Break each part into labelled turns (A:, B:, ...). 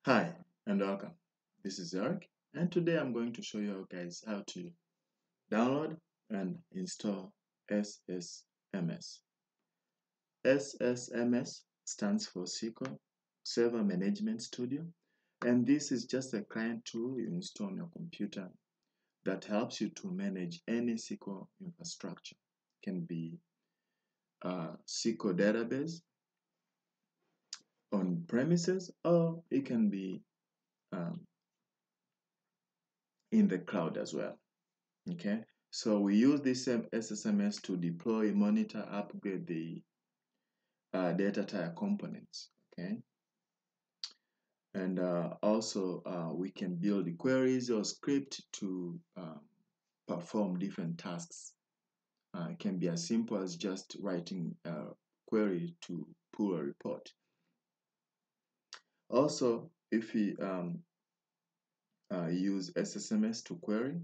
A: Hi and welcome. This is Eric, and today I'm going to show you guys how to download and install SSMS. SSMS stands for SQL Server Management Studio, and this is just a client tool you install on your computer that helps you to manage any SQL infrastructure. It can be a SQL database on premises, or it can be um, in the cloud as well. Okay, so we use this SSMS to deploy, monitor, upgrade the data tier components. Okay, and also we can build queries or script to perform different tasks. It can be as simple as just writing a query to pull a report. Also, if we use SSMS to query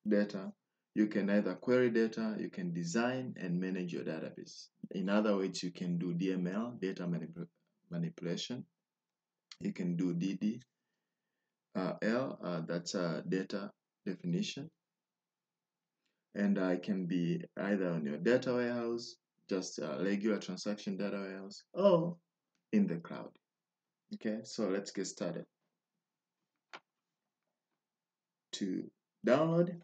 A: data, you can either query data, you can design and manage your database. In other words, you can do DML, data manipulation. You can do DDL, that's data definition. And it can be either on your data warehouse, just a regular transaction data warehouse, or in the cloud. Okay, so let's get started. To download,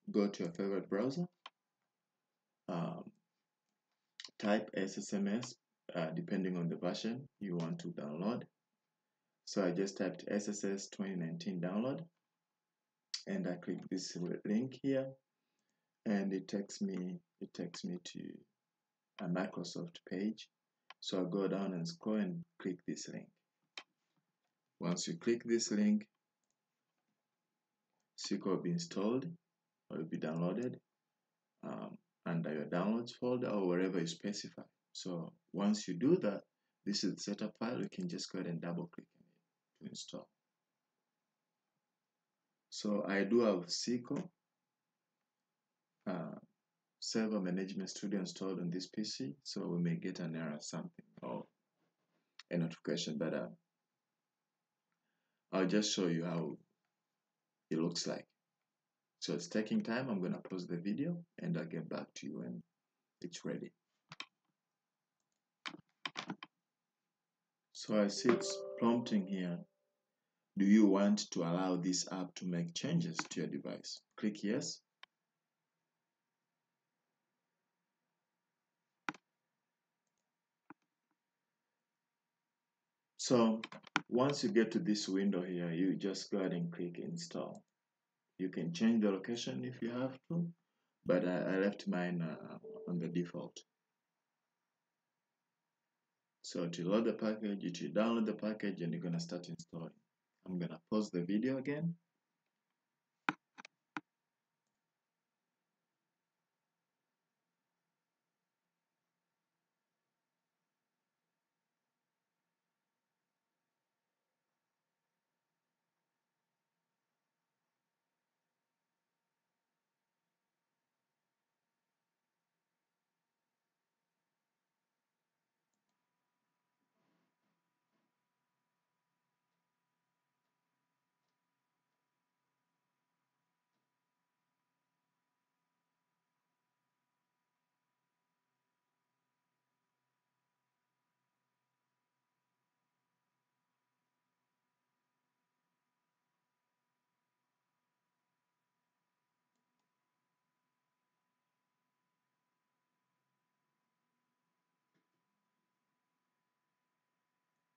A: go to your favorite browser. Um, Type SSMS depending on the version you want to download. So I just typed SSS 2019 download and I click this link here and it takes me to a Microsoft page. So I go down and scroll and click this link. Once you click this link, SQL will be installed or will be downloaded under your downloads folder or wherever you specify. So once you do that, this is the setup file. You can just go ahead and double click on it to install. So I do have SQL Server Management Studio installed on this PC, so we may get an error something or a notification, but I'll just show you how it looks like. So it's taking time. I'm going to pause the video and I'll get back to you when it's ready. So I see it's prompting here. Do you want to allow this app to make changes to your device? Click yes. So once you get to this window here, you just go ahead and click install. You can change the location if you have to, but I left mine on the default. So to load the package, you should download the package and you're going to start installing. I'm going to pause the video again.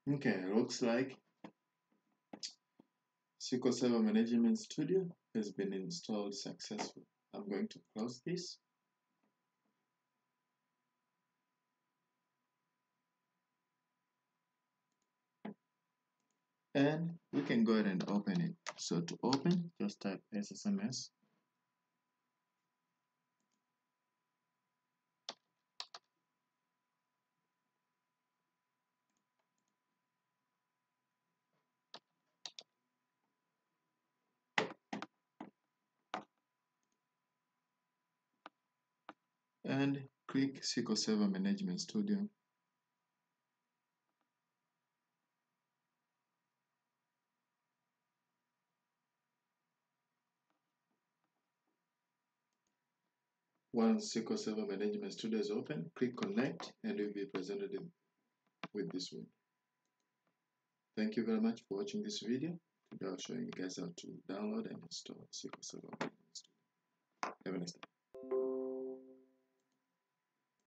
A: Okay, looks like SQL Server Management Studio has been installed successfully. I'm going to close this. And we can go ahead and open it. So to open, just type SSMS. And click SQL Server Management Studio. Once SQL Server Management Studio is open, click Connect and you'll be presented with this window. Thank you very much for watching this video. Today I'll show you guys how to download and install SQL Server Management Studio. Have a nice day.